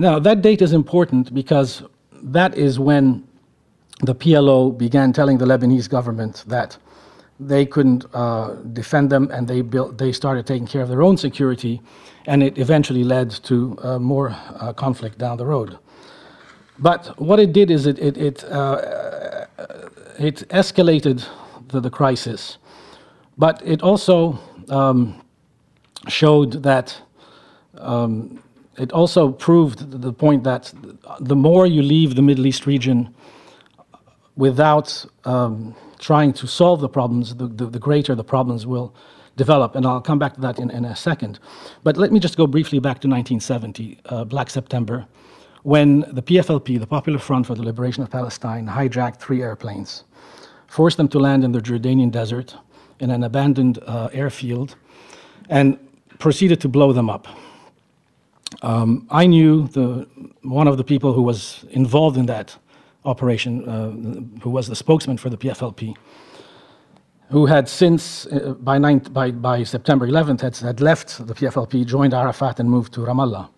Now, that date is important because that is when the PLO began telling the Lebanese government that they couldn't defend them, and they started taking care of their own security, and it eventually led to more conflict down the road. But what it did is it escalated the crisis, but it also showed that it also proved the point that the more you leave the Middle East region without trying to solve the problems, the greater the problems will develop. And I'll come back to that in a second. But let me just go briefly back to 1970, Black September, when the PFLP, the Popular Front for the Liberation of Palestine, hijacked 3 airplanes, forced them to land in the Jordanian desert in an abandoned airfield, and proceeded to blow them up. I knew one of the people who was involved in that operation, who was the spokesman for the PFLP, who had since, by September 11th, had left the PFLP, joined Arafat, and moved to Ramallah.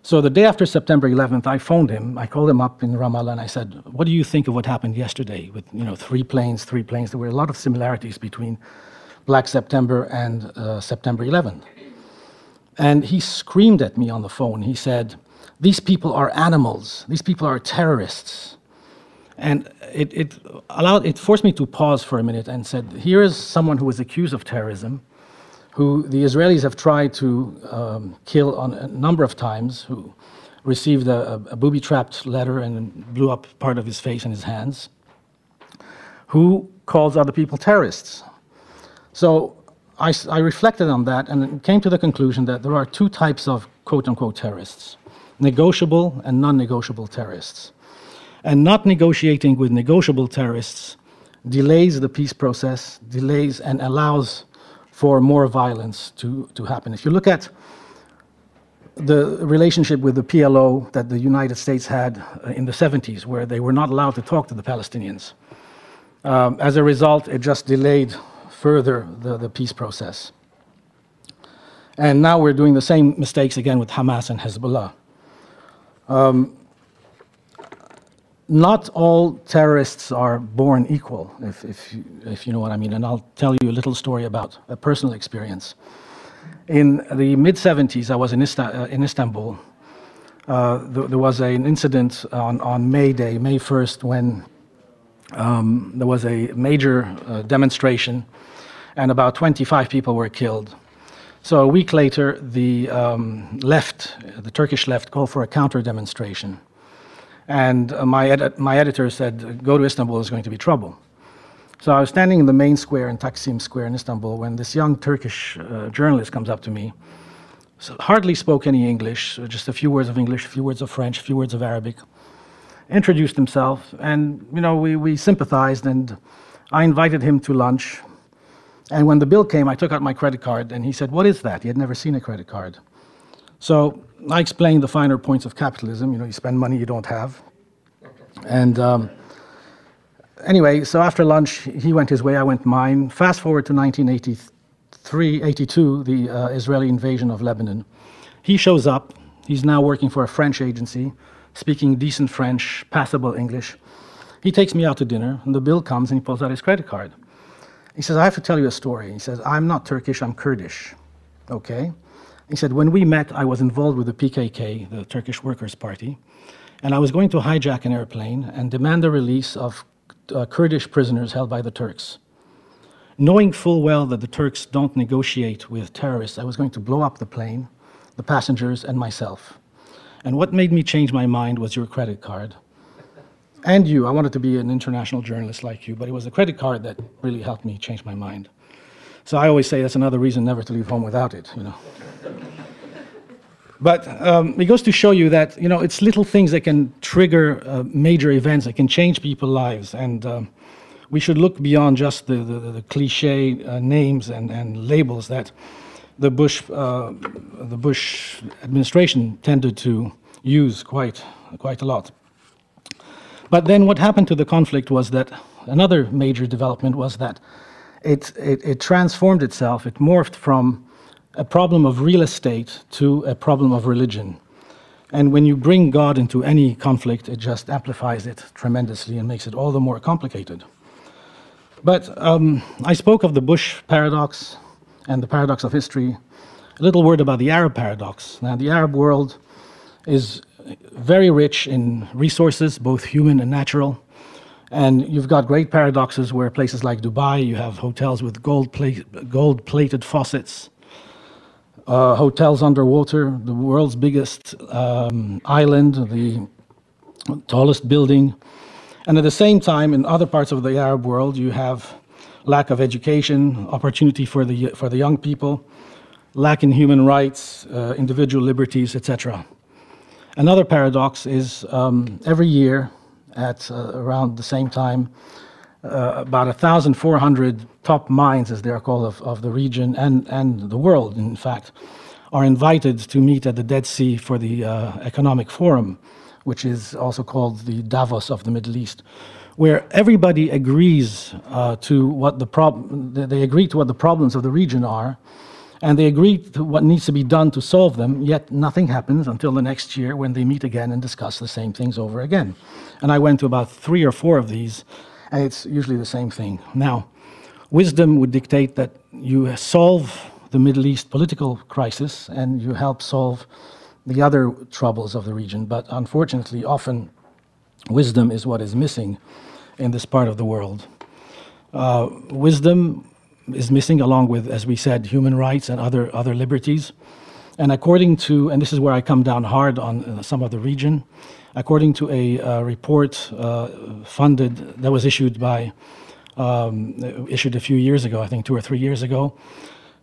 So the day after September 11th, I phoned him. I called him up in Ramallah, and I said, "What do you think of what happened yesterday with 3 planes? There were a lot of similarities between Black September and September 11th." And he screamed at me on the phone. He said, "These people are animals. These people are terrorists." And it forced me to pause for a minute and said, here is someone who was accused of terrorism, who the Israelis have tried to kill on a number of times, who received a booby-trapped letter and blew up part of his face and his hands, who calls other people terrorists. So I reflected on that and came to the conclusion that there are 2 types of quote-unquote terrorists: negotiable and non-negotiable terrorists. And not negotiating with negotiable terrorists delays the peace process, delays and allows for more violence to happen. If you look at the relationship with the PLO that the United States had in the 70s, where they were not allowed to talk to the Palestinians, as a result, it just delayed further the peace process. And now we're doing the same mistakes again with Hamas and Hezbollah. Not all terrorists are born equal, if you know what I mean. And I'll tell you a little story about a personal experience. In the mid-70s, I was in Istanbul. There was an incident on May Day, May 1st, when there was a major demonstration, and about 25 people were killed. So a week later, the Turkish left, called for a counter-demonstration. And my editor said, "Go to Istanbul, there's going to be trouble." So I was standing in the main square in Taksim Square in Istanbul when this young Turkish journalist comes up to me. So hardly spoke any English, just a few words of English, a few words of French, a few words of Arabic. Introduced himself, and we sympathized, and I invited him to lunch. And when the bill came, I took out my credit card, and he said, "What is that?" He had never seen a credit card. So I explained the finer points of capitalism. You spend money you don't have. And anyway, so after lunch, he went his way, I went mine. Fast forward to 1982, the Israeli invasion of Lebanon. He shows up. He's now working for a French agency, speaking decent French, passable English. He takes me out to dinner, and the bill comes, and he pulls out his credit card. He says, "I have to tell you a story." He says, "I'm not Turkish, I'm Kurdish." Okay. He said, "When we met, I was involved with the PKK, the Turkish Workers' Party, and I was going to hijack an airplane and demand the release of Kurdish prisoners held by the Turks. Knowing full well that the Turks don't negotiate with terrorists, I was going to blow up the plane, the passengers, and myself. And what made me change my mind was your credit card. And you. I wanted to be an international journalist like you, but it was the credit card that really helped me change my mind." So I always say that's another reason never to leave home without it, But it goes to show you that, it's little things that can trigger major events, that can change people's lives. And we should look beyond just the cliche names and labels that the Bush administration tended to use quite a lot. But then what happened to the conflict was that another major development was that it transformed itself. It morphed from a problem of real estate to a problem of religion. And when you bring God into any conflict, it just amplifies it tremendously and makes it all the more complicated. But I spoke of the Bush paradox and the paradox of history. A little word about the Arab paradox. Now, the Arab world is very rich in resources, both human and natural. And you've got great paradoxes where places like Dubai, you have hotels with gold-plated faucets, hotels underwater, the world's biggest island, the tallest building. And at the same time, in other parts of the Arab world, you have lack of education, opportunity for the young people, lack in human rights, individual liberties, etc. Another paradox is every year at around the same time, about 1,400 top minds, as they are called, of the region and the world, in fact, are invited to meet at the Dead Sea for the Economic Forum, which is also called the Davos of the Middle East, where everybody agrees to what the problems of the region are, and they agree to what needs to be done to solve them, yet nothing happens until the next year when they meet again and discuss the same things over again. And I went to about 3 or 4 of these, and it's usually the same thing. Now, wisdom would dictate that you solve the Middle East political crisis and you help solve the other troubles of the region, but unfortunately, often wisdom is what is missing in this part of the world. Wisdom is missing, along with, as we said, human rights and other liberties. And according to, and this is where I come down hard on some of the region, according to a report funded, that was issued a few years ago, I think 2 or 3 years ago,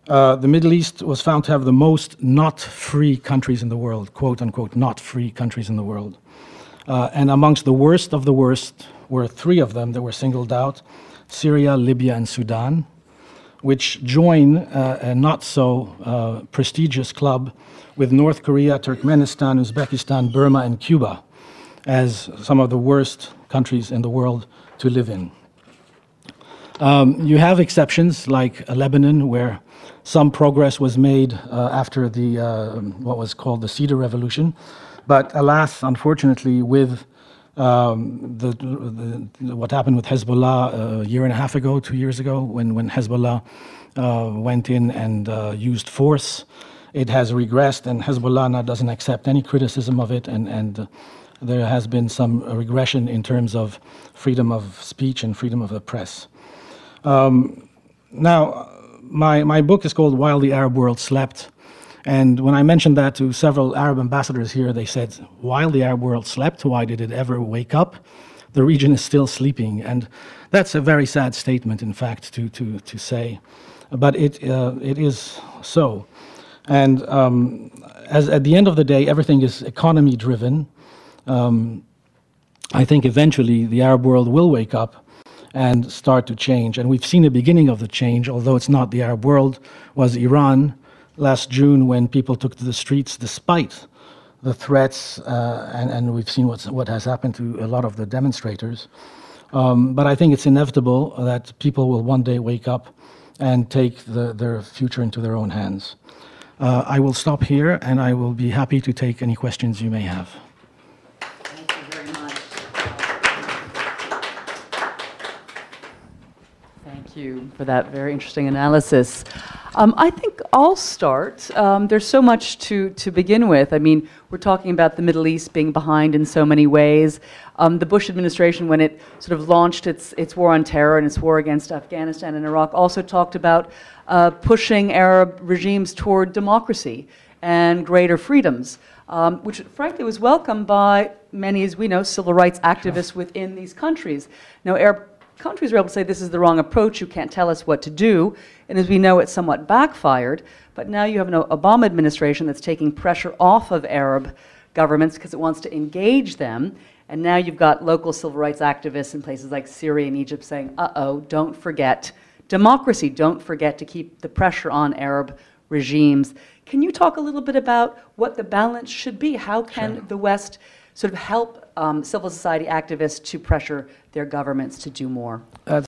the Middle East was found to have the most not free countries in the world, quote unquote, not free countries in the world. And amongst the worst of the worst were 3 of them that were singled out: Syria, Libya, and Sudan, which join a not so prestigious club with North Korea, Turkmenistan, Uzbekistan, Burma, and Cuba as some of the worst countries in the world to live in. You have exceptions like Lebanon, where some progress was made after the what was called the Cedar Revolution, but alas, unfortunately, with what happened with Hezbollah a year and a half ago, 2 years ago, when Hezbollah went in and used force, it has regressed, and Hezbollah now doesn't accept any criticism of it, and there has been some regression in terms of freedom of speech and freedom of the press. Now, my book is called While the Arab World Slept. And when I mentioned that to several Arab ambassadors here, they said, while the Arab world slept, why did it ever wake up? The region is still sleeping. And that's a very sad statement, in fact, to say. But it is so. And as at the end of the day, everything is economy-driven. I think eventually the Arab world will wake up and start to change. And we've seen the beginning of the change, although it's not the Arab world, was Iran last June, when people took to the streets despite the threats, and we've seen what has happened to a lot of the demonstrators. But I think it's inevitable that people will one day wake up and take their future into their own hands. I will stop here, and I will be happy to take any questions you may have. Thank you very much. Thank you for that very interesting analysis. I think I'll start. There's so much to begin with. I mean, we're talking about the Middle East being behind in so many ways. The Bush administration, when it sort of launched its war on terror and its war against Afghanistan and Iraq, also talked about pushing Arab regimes toward democracy and greater freedoms, which frankly was welcomed by many, as we know, civil rights activists within these countries. Now, Arab countries are able to say this is the wrong approach, you can't tell us what to do, and as we know, it's somewhat backfired. But now you have an Obama administration that's taking pressure off of Arab governments because it wants to engage them, and now you've got local civil rights activists in places like Syria and Egypt saying, uh-oh, don't forget democracy, don't forget to keep the pressure on Arab regimes. Can you talk a little bit about what the balance should be? How can the West sort of help civil society activists to pressure their governments to do more?